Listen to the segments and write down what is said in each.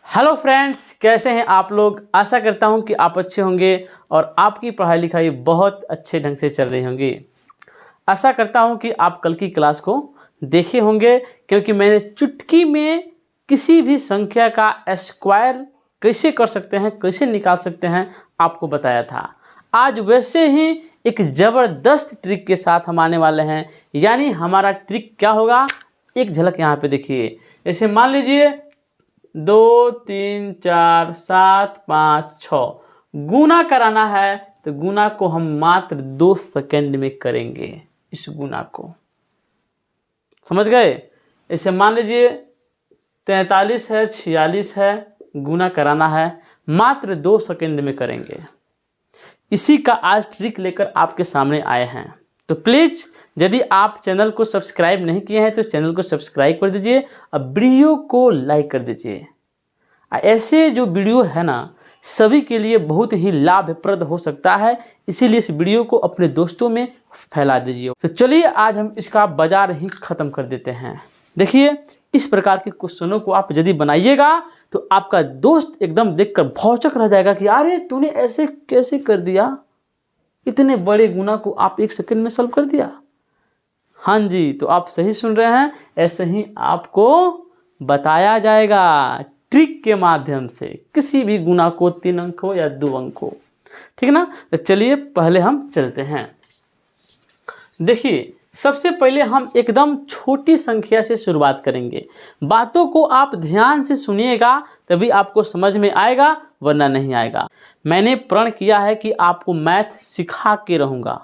Hello friends, कैसे हैं आप लोग। आशा करता हूं कि आप अच्छे होंगे और आपकी पढ़ाई लिखाई बहुत अच्छे ढंग से चल रही होंगी। आशा करता हूं कि आप कल की क्लास को देखे होंगे, क्योंकि मैंने चुटकी में किसी भी संख्या का स्क्वायर कैसे कर सकते हैं, कैसे निकाल सकते हैं, आपको बताया था। आज वैसे ही एक ज़बरदस्त ट्रिक के साथ हम आने वाले हैं। यानी हमारा ट्रिक क्या होगा, एक झलक यहाँ पे देखिए। जैसे मान लीजिए 2 3 4 7 5 6 गुना कराना है, तो गुना को हम मात्र 2 सेकंड में करेंगे। इस गुना को समझ गए। ऐसे मान लीजिए 43 है, 46 है, गुना कराना है, मात्र 2 सेकंड में करेंगे। इसी का आज ट्रिक लेकर आपके सामने आए हैं। तो प्लीज़ यदि आप चैनल को सब्सक्राइब नहीं किए हैं तो चैनल को सब्सक्राइब कर दीजिए और वीडियो को लाइक कर दीजिए। ऐसे जो वीडियो है ना, सभी के लिए बहुत ही लाभप्रद हो सकता है, इसीलिए इस वीडियो को अपने दोस्तों में फैला दीजिए। तो चलिए आज हम इसका बाजार ही ख़त्म कर देते हैं। देखिए, इस प्रकार के क्वेश्चनों को आप यदि बनाइएगा तो आपका दोस्त एकदम देखकर भौचक रह जाएगा कि अरे तूने ऐसे कैसे कर दिया, इतने बड़े गुना को आप 1 सेकंड में सॉल्व कर दिया। हाँ जी, तो आप सही सुन रहे हैं, ऐसे ही आपको बताया जाएगा ट्रिक के माध्यम से, किसी भी गुना को 3 अंक हो या 2 अंक हो। ठीक ना। तो चलिए पहले हम चलते हैं। देखिए, सबसे पहले हम एकदम छोटी संख्या से शुरुआत करेंगे। बातों को आप ध्यान से सुनिएगा तभी आपको समझ में आएगा, वरना नहीं आएगा। मैंने प्रण किया है कि आपको मैथ सिखा के रहूँगा।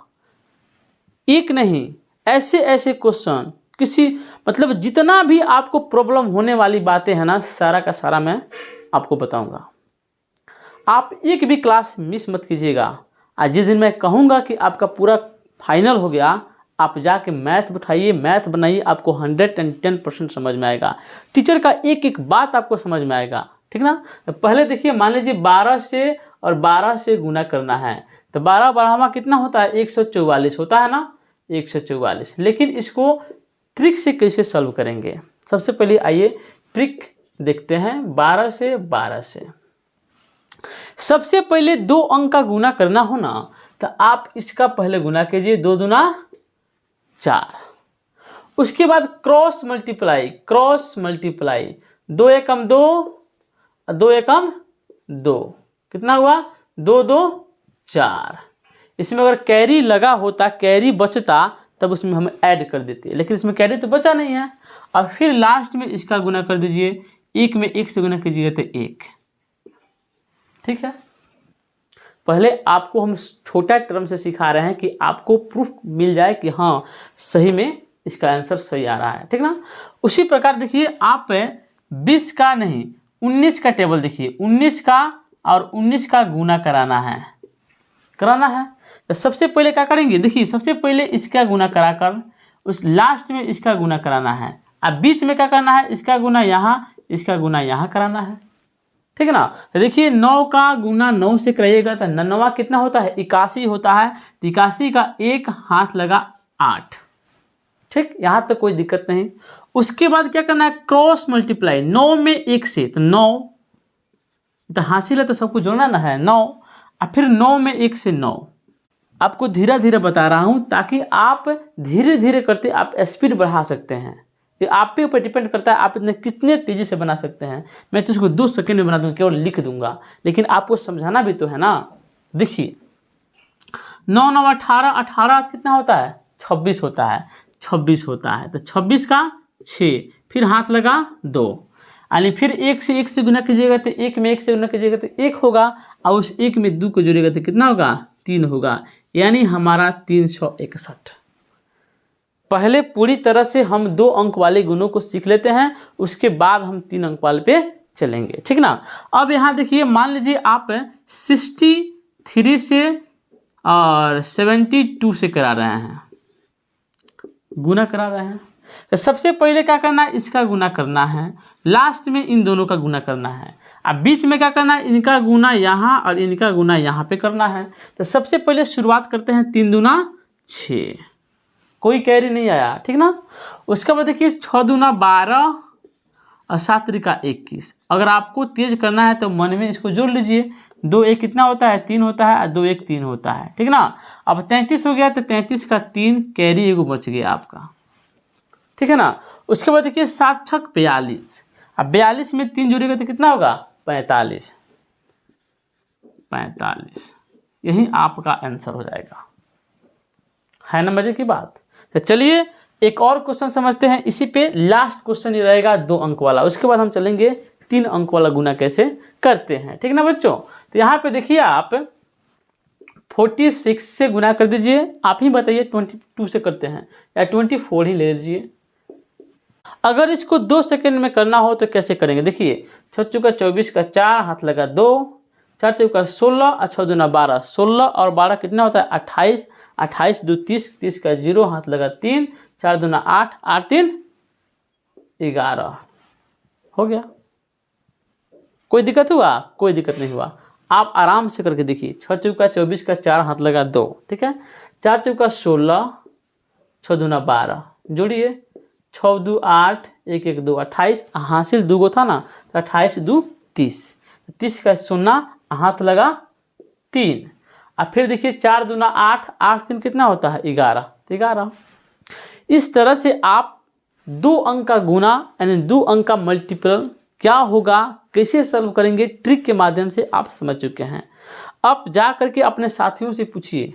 एक नहीं, ऐसे ऐसे क्वेश्चन, किसी मतलब जितना भी आपको प्रॉब्लम होने वाली बातें हैं ना, सारा का सारा मैं आपको बताऊंगा। आप एक भी क्लास मिस मत कीजिएगा। आज जिस दिन मैं कहूँगा कि आपका पूरा फाइनल हो गया, आप जाके मैथ उठाइए, मैथ बनाइए, आपको 110% समझ में आएगा। टीचर का एक एक बात आपको समझ में आएगा। ठीक ना। तो पहले देखिए, मान लीजिए 12 से और 12 से गुना करना है, तो 12 12वां कितना होता है, 144 होता है ना, 144। लेकिन इसको ट्रिक से कैसे सॉल्व करेंगे, सबसे पहले आइए ट्रिक देखते हैं। 12 से 12 से सबसे पहले 2 अंक का गुना करना हो ना, तो आप इसका पहले गुना कीजिए, 2 दूना 4। उसके बाद क्रॉस मल्टीप्लाई, 2 एकम 2, 2 एकम 2, कितना हुआ, 2 2 4। इसमें अगर कैरी लगा होता, कैरी बचता, तब उसमें हम ऐड कर देते, लेकिन इसमें कैरी तो बचा नहीं है। और फिर लास्ट में इसका गुना कर दीजिए, 1 में 1 से गुना कीजिएगा तो 1। ठीक है। पहले आपको हम छोटा टर्म से सिखा रहे हैं कि आपको प्रूफ मिल जाए कि हाँ सही में इसका आंसर सही आ रहा है। ठीक ना। उसी प्रकार देखिए, आप 20 का नहीं 19 का टेबल देखिए, 19 का और 19 का गुना कराना है। तो सबसे पहले क्या करेंगे, देखिए सबसे पहले इसका गुना कराकर उस लास्ट में इसका गुना कराना है। अब बीच में क्या करना है, इसका गुना यहाँ, इसका गुना यहाँ कराना है। ठीक है ना। तो देखिए 9 का गुना 9 से कराइएगा तो 9वां कितना होता है, 81 होता है। 81 का 1 हाथ लगा 8। ठीक, यहाँ तक कोई दिक्कत नहीं। उसके बाद क्या करना है, क्रॉस मल्टीप्लाई, 9 में 1 से, तो 9 तो हासिल है तो सबको जोड़ना ना है 9, और फिर 9 में 1 से 9। आपको धीरे धीरे बता रहा हूं ताकि आप धीरे धीरे करते आप स्पीड बढ़ा सकते हैं। ये आप पे ऊपर डिपेंड करता है, आप इतने कितने तेजी से बना सकते हैं। मैं तो इसको 2 सेकंड में बना दूंगा, केवल लिख दूंगा, लेकिन आपको समझाना भी तो है ना। देखिए 9 9 18, 18 कितना होता है, 26 होता है, 26 होता है। तो 26 का 6, फिर हाथ लगा 2, यानी फिर 1 से 1 से गुना कीजिएगा तो 1 में 1 से गुना कीजिएगा तो 1 होगा, और उस 1 में 2 को जोड़ेगा तो कितना होगा, 3 होगा। यानी हमारा 361। पहले पूरी तरह से हम 2 अंक वाले गुणों को सीख लेते हैं, उसके बाद हम 3 अंक वाले पे चलेंगे। ठीक ना। अब यहाँ देखिए, मान लीजिए आप 63 से और 72 से करा रहे हैं, गुना करा रहे हैं। तो सबसे पहले क्या करना है, इसका गुना करना है, लास्ट में इन दोनों का गुना करना है। अब बीच में क्या करना है, इनका गुना यहाँ और इनका गुना यहाँ पे करना है। तो सबसे पहले शुरुआत करते हैं, 3 दूना 6, कोई कैरी नहीं आया। ठीक ना। उसके बाद देखिए 6 दूना 12 और 7 त्रिका 21। अगर आपको तेज करना है तो मन में इसको जोड़ लीजिए। 2 1 कितना होता है? 3 होता है, और 2 1 3 होता है, ठीक ना। अब 33 हो गया तो 33 का 3 कैरी एगो बच गया आपका, ठीक है ना। उसके बाद देखिए 7 छक 42। अब 42 में 3 जोड़ेगा तो कितना होगा? 45। यही आपका आंसर हो जाएगा, है ना मजे की बात। तो चलिए एक और क्वेश्चन समझते हैं। इसी पे लास्ट क्वेश्चन ये रहेगा 2 अंक वाला, उसके बाद हम चलेंगे 3 अंक वाला गुना कैसे करते हैं, ठीक ना बच्चों। तो यहाँ पे देखिए आप 46 से गुना कर दीजिए। आप ही बताइए 22 से करते हैं या 24 ही ले लीजिए। अगर इसको 2 सेकंड में करना हो तो कैसे करेंगे? देखिए 6 चौका 24 का 4, हाथ लगा 2, 4 चौका 16 और 6 दूना 12, 16 और 12 कितना होता है? 28, 28 2 30, 30 का 0, हाथ लगा 3, 4 दूना 8, 8 3 11। हो गया। कोई दिक्कत हुआ? कोई दिक्कत नहीं हुआ। आप आराम से करके देखिए। 6 चौका 24 का 4, हाथ लगा 2, ठीक है। 4 चौका 16, 6 दूना 12, जोड़िए 6 2 8, 1 1 2 28, हासिल 2 गो था ना, तो 28 2 30, 30 का 0, हाथ लगा 3। अब फिर देखिए 4 दूना 8, 8 3 कितना होता है? 11, 11। इस तरह से आप 2 अंक का गुना यानी 2 अंक का मल्टीपल क्या होगा, कैसे सॉल्व करेंगे, ट्रिक के माध्यम से आप समझ चुके हैं। अब जा करके अपने साथियों से पूछिए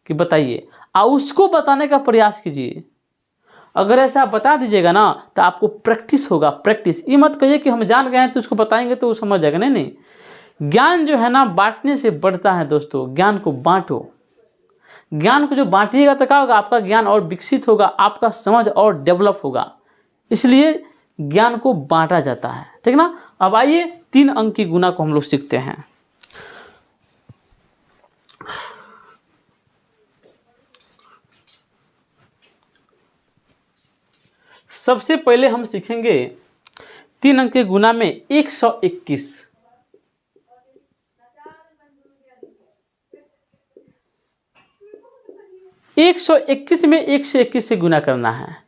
कि बताइए, उसको बताने का प्रयास कीजिए। अगर ऐसा बता दीजिएगा ना तो आपको प्रैक्टिस होगा, प्रैक्टिस। ये मत कहिए कि हम जान गए हैं तो उसको बताएंगे तो वो समझ जाएगा। नहीं नहीं, ज्ञान जो है ना बांटने से बढ़ता है दोस्तों। ज्ञान को बांटो। ज्ञान को जो बांटिएगा तो क्या होगा? आपका ज्ञान और विकसित होगा, आपका समझ और डेवलप होगा। इसलिए ज्ञान को बांटा जाता है, ठीक ना। अब आइए 3 अंक की गुना को हम लोग सीखते हैं। सबसे पहले हम सीखेंगे 3 अंक के गुना में 121। 121 में 1 से 21 से गुना करना है।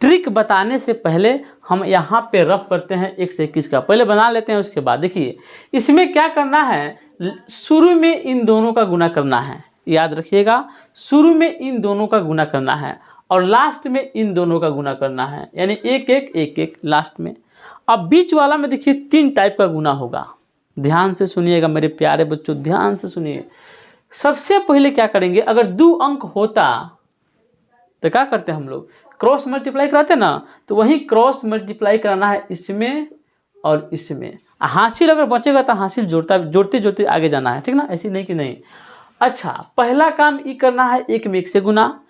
ट्रिक बताने से पहले हम यहाँ पे रफ करते हैं 1 से 21 का, पहले बना लेते हैं। उसके बाद देखिए इसमें क्या करना है, शुरू में इन दोनों का गुना करना है। याद रखिएगा, शुरू में इन दोनों का गुना करना है और लास्ट में इन दोनों का गुना करना है, यानी 1 1 1 1 लास्ट में। अब बीच वाला में देखिए 3 टाइप का गुना होगा। ध्यान से सुनिएगा मेरे प्यारे बच्चों, ध्यान से सुनिए। सबसे पहले क्या करेंगे, अगर 2 अंक होता तो क्या करते हैं हम लोग? क्रॉस मल्टीप्लाई कराते ना, तो वही क्रॉस मल्टीप्लाई कराना है इसमें और इसमें। हासिल अगर बचेगा तो हासिल जोड़ते जोड़ते आगे जाना है, ठीक ना। ऐसी नहीं कि नहीं। अच्छा, पहला काम ये करना है 1 में 1 से गुना।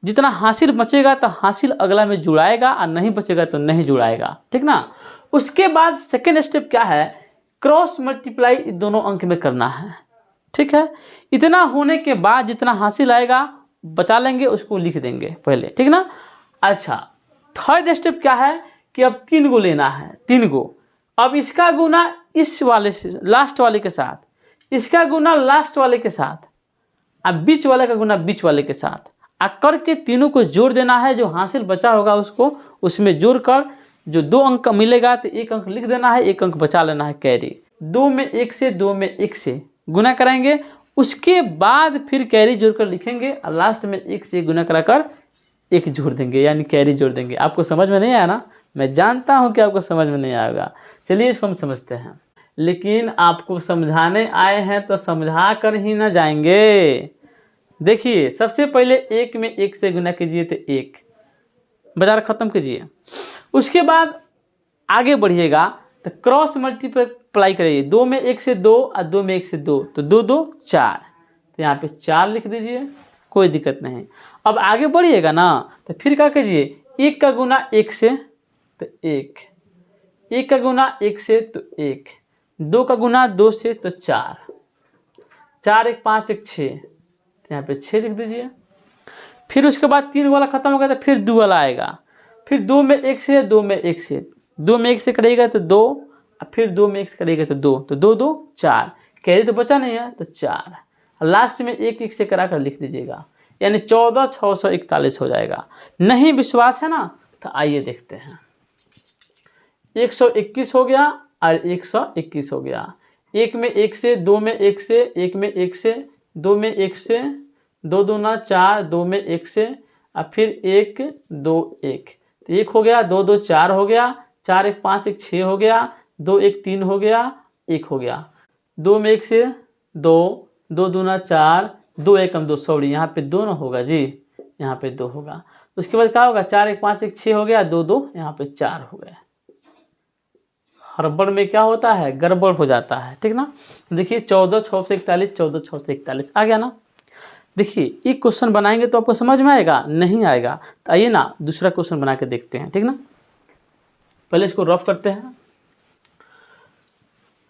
जितना हासिल बचेगा तो हासिल अगला में जुड़ाएगा और नहीं बचेगा तो नहीं जुड़ाएगा, ठीक ना। उसके बाद सेकेंड स्टेप क्या है, क्रॉस मल्टीप्लाई दोनों अंक में करना है, ठीक है। इतना होने के बाद जितना हासिल आएगा बचा लेंगे, उसको लिख देंगे पहले, ठीक ना। अच्छा, थर्ड स्टेप क्या है कि अब 3 गो लेना है, 3 गो। अब इसका गुना इस वाले से लास्ट वाले के साथ, इसका गुना लास्ट वाले के साथ, अब बीच वाले का गुना बीच वाले के साथ, करके तीनों को जोड़ देना है। जो हासिल बचा होगा उसको उसमें जोड़कर जो 2 अंक का मिलेगा तो 1 अंक लिख देना है, 1 अंक बचा लेना है कैरी। 2 में 1 से 2 में 1 से गुना कराएंगे, उसके बाद फिर कैरी जोड़कर लिखेंगे और लास्ट में 1 से गुना कराकर 1 जोड़ देंगे, यानी कैरी जोड़ देंगे। आपको समझ में नहीं आया ना? मैं जानता हूं कि आपको समझ में नहीं आएगा। चलिए इसको हम समझते हैं, लेकिन आपको समझाने आए हैं तो समझा कर ही ना जाएंगे। देखिए सबसे पहले 1 में 1 से गुना कीजिए तो 1, बाजार खत्म कीजिए। उसके बाद आगे बढ़िएगा तो क्रॉस मल्टीप्लाई करिए। 2 में 1 से 2 और 2 में 1 से 2, तो 2 2 4, तो यहाँ पे 4 लिख दीजिए, कोई दिक्कत नहीं। अब आगे बढ़िएगा ना तो फिर क्या कीजिए, 1 का गुना 1 से तो 1, 1 का गुना 1 से तो 1, 2 का गुना 2 से तो 4, 4 1 5 1 6, तो यहाँ पे 6 लिख दीजिए। फिर उसके बाद 3 वाला खत्म हो गया तो फिर 2 वाला आएगा। फिर 2 में 1 से 2 में 1 से, 2 में 1 से करेगा तो 2, और फिर 2 में 1 से करेगा तो 2, तो 2 2 4, कैरी तो बचा नहीं है तो 4, लास्ट में 1 1 से करा कर लिख दीजिएगा, यानी 14 641 हो जाएगा। नहीं विश्वास है ना तो आइए देखते हैं। 121 हो गया और 121 हो गया। एक में एक से, दो में एक से, एक में एक से, दो में एक से, दो दूना 4, दो में एक से, और फिर 1 2 1, तो 1 हो गया, 2 2 4 हो गया, 4 1 5 1 6 हो गया, 2 1 3 हो गया, 1 हो गया, 2 में एक से 2, 2 दूना 4, 2 1 2, सॉरी यहाँ पे 2 ना होगा जी, यहाँ पे 2 होगा। उसके बाद क्या होगा, 4 1 5 1 6 हो गया, 2 2 यहाँ पे 4 हो गया। हड़बड़ में क्या होता है, गड़बड़ हो जाता है, ठीक ना। देखिए 14 6 से 41, 14 6 से 41 आ गया ना। देखिए एक क्वेश्चन बनाएंगे तो आपको समझ में आएगा, नहीं आएगा तो आइए ना दूसरा क्वेश्चन बना के देखते हैं, ठीक ना। पहले इसको रफ करते हैं।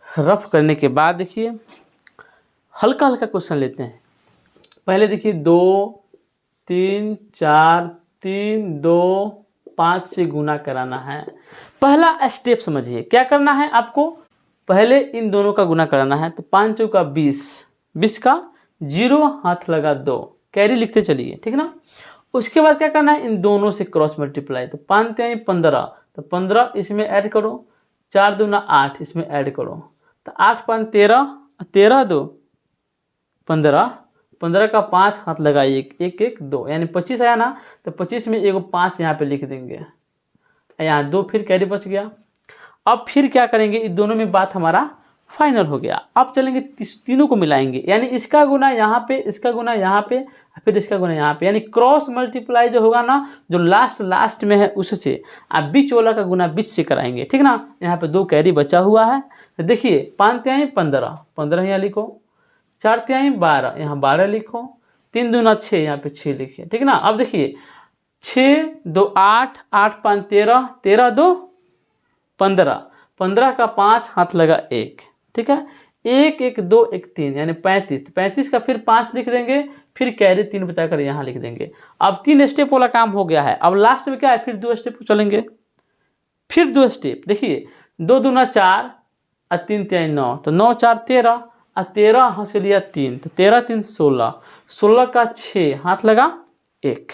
रफ करने के बाद देखिए हल्का हल्का क्वेश्चन लेते हैं। पहले देखिए 2 3 4 3 2 5 से गुना कराना है। पहला स्टेप समझिए, क्या करना है आपको, पहले इन दोनों का गुना कराना है। तो 5 चौका 20, 20 का 0 हाथ लगा 2, कैरी लिखते चलिए, ठीक ना। उसके बाद क्या करना है, इन दोनों से क्रॉस मल्टीप्लाई। तो 5 3 15, तो 15 इसमें ऐड करो, 4 दूना 8 इसमें ऐड करो, तो 8 5 13, 13 2 15, 15 का 5 हाथ लगा 1 1 1 2, यानी 25 आया ना। तो 25 में एगो 5 यहाँ पे लिख देंगे, यहाँ 2 फिर कैरी बच गया। अब फिर क्या करेंगे, इन दोनों में बात हमारा फाइनल हो गया। अब चलेंगे तीनों को मिलाएंगे, यानी इसका गुना यहाँ पे, इसका गुना यहाँ पे, फिर इसका गुना यहाँ पे, यानी क्रॉस मल्टीप्लाई जो होगा ना, जो लास्ट में है उससे, आप बीच वाला का गुना बीच से कराएंगे, ठीक ना। यहाँ पे 2 कैरी बचा हुआ है। तो देखिए 5 3 15, 15 यहाँ लिखो, 4 3 12, यहाँ 12 लिखो, 3 दूना 6, यहाँ पे 6 लिखिए, ठीक ना। अब देखिए 6 2 8, 8 5 13, 13 2 15, 15 का 5 हाथ लगा 1, ठीक है। 1 1 2 1 3, यानी 35, 35 का फिर 5 लिख देंगे, फिर कैरी 3 बताकर यहाँ लिख देंगे। अब 3 स्टेप वाला काम हो गया है। अब लास्ट में क्या है, फिर 2 स्टेप चलेंगे, फिर 2 स्टेप। देखिए 2 दूना 4 और 3 3 9, तो 9 4 13, और 13 हाथ से लिया 3, तो 13 3 16, 16 का 6 हाथ लगा 1।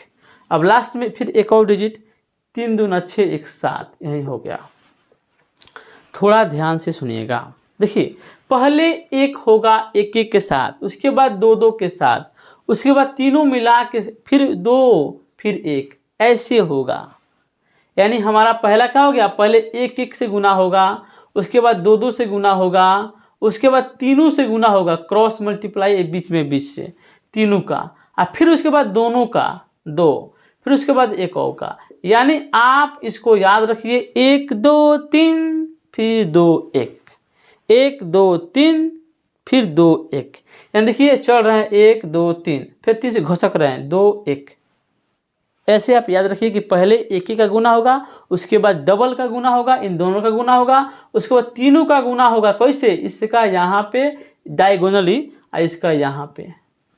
अब लास्ट में फिर एक और डिजिट, 3 दूना 6 1 7, यही हो गया। थोड़ा ध्यान से सुनिएगा। देखिए पहले 1 होगा 1 1 के साथ, उसके बाद 2 2 के साथ, उसके बाद तीनों मिला के फिर 2 फिर 1, ऐसे होगा। यानी हमारा पहला क्या हो गया, पहले 1 1 से गुना होगा, उसके बाद 2 2 से गुना होगा, उसके बाद तीनों से गुना होगा, क्रॉस मल्टीप्लाई बीच में बीच से तीनों का, और फिर उसके बाद दोनों का 2, फिर उसके बाद एक और का। यानी आप इसको याद रखिए, 1 2 3 फिर 2 1, 1 2 3 फिर 2 1, यानी देखिए चल रहे हैं 1 2 3, फिर 3 से घसक रहे हैं 2 1। ऐसे आप याद रखिए कि पहले 1 1 का गुना होगा, उसके बाद डबल का गुना होगा, इन दोनों का गुना होगा, उसके बाद तीनों का गुना होगा। कैसे, इसका यहाँ पे डायगोनली और इसका यहाँ पे,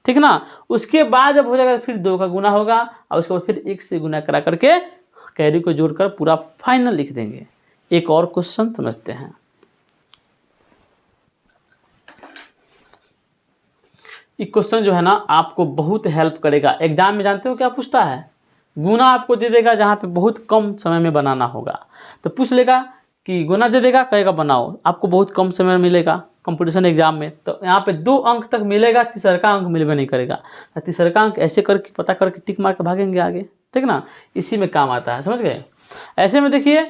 ठीक ना। उसके बाद जब हो जाएगा फिर 2 का गुना होगा, और उसके बाद फिर 1 से गुना करा करके कैरी को जोड़कर पूरा फाइनल लिख देंगे। एक और क्वेश्चन समझते हैं। ये क्वेश्चन जो है ना आपको बहुत हेल्प करेगा। एग्जाम में जानते हो क्या पूछता है, गुना आपको दे देगा जहाँ पे बहुत कम समय में बनाना होगा, तो पूछ लेगा कि गुना दे देगा, कहेगा बनाओ, आपको बहुत कम समय मिलेगा कंपटीशन एग्जाम में। तो यहाँ पे 2 अंक तक मिलेगा, तीसरा अंक मिलबे नहीं करेगा। तीसरा अंक ऐसे करके पता करके टिक मार के भागेंगे आगे, ठीक ना। इसी में काम आता है, समझ गए। ऐसे में देखिए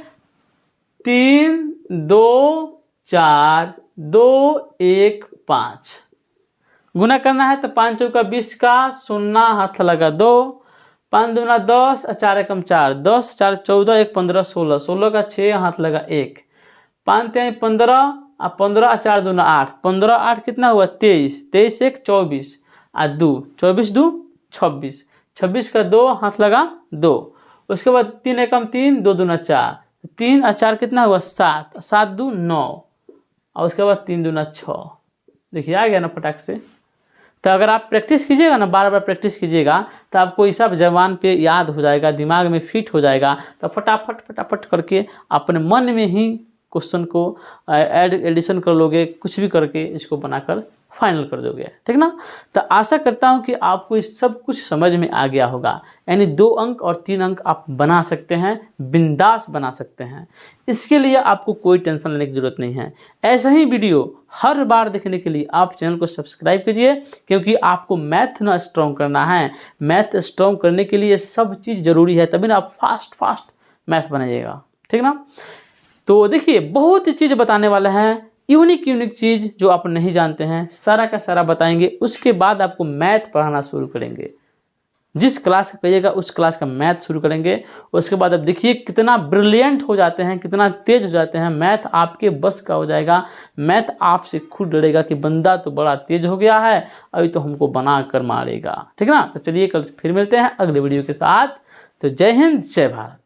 3 2 4 2 1 5 गुना करना है। तो 5 चौका 20 का 0 हाथ लगा 2, 5 दूना 10, 4 एकम 4, 10 4 14 1 15 16, 16 का 6 हाथ लगा 1, 5 3 15, 15 4 दूना 8, 15 8 कितना हुआ 23, 23 1 24, 2 24 2 26, 26 का 2 हाथ लगा 2। उसके बाद 3 एकम 3, 2 दूना 4, 3 और 4 कितना हुआ 7, 7 2 9, और उसके बाद 3 दूना 6। देखिए आ गया ना फटाक से। तो अगर आप प्रैक्टिस कीजिएगा ना, बार बार प्रैक्टिस कीजिएगा, तो आपको ये सब जबान पे याद हो जाएगा, दिमाग में फिट हो जाएगा। तो फटाफट फटाफट करके अपने मन में ही क्वेश्चन को एडिशन कर लोगे, कुछ भी करके इसको बनाकर फाइनल कर दोगे, ठीक ना। तो आशा करता हूँ कि आपको ये सब कुछ समझ में आ गया होगा। यानी 2 अंक और 3 अंक आप बना सकते हैं, बिंदास बना सकते हैं। इसके लिए आपको कोई टेंशन लेने की ज़रूरत नहीं है। ऐसा ही वीडियो हर बार देखने के लिए आप चैनल को सब्सक्राइब कीजिए, क्योंकि आपको मैथ ना स्ट्रॉन्ग करना है। मैथ स्ट्रॉन्ग करने के लिए सब चीज़ ज़रूरी है, तभी ना आप फास्ट मैथ बनाइएगा, ठीक ना। तो देखिए बहुत ही चीज़ बताने वाला है, यूनिक चीज़ जो आप नहीं जानते हैं, सारा का सारा बताएंगे। उसके बाद आपको मैथ पढ़ाना शुरू करेंगे। जिस क्लास का कहिएगा उस क्लास का मैथ शुरू करेंगे। उसके बाद अब देखिए कितना ब्रिलियंट हो जाते हैं, कितना तेज हो जाते हैं। मैथ आपके बस का हो जाएगा। मैथ आपसे खुद डरेगा कि बंदा तो बड़ा तेज हो गया है, अभी तो हमको बना कर मारेगा, ठीक ना। तो चलिए कल फिर मिलते हैं अगले वीडियो के साथ। तो जय हिंद, जय भारत।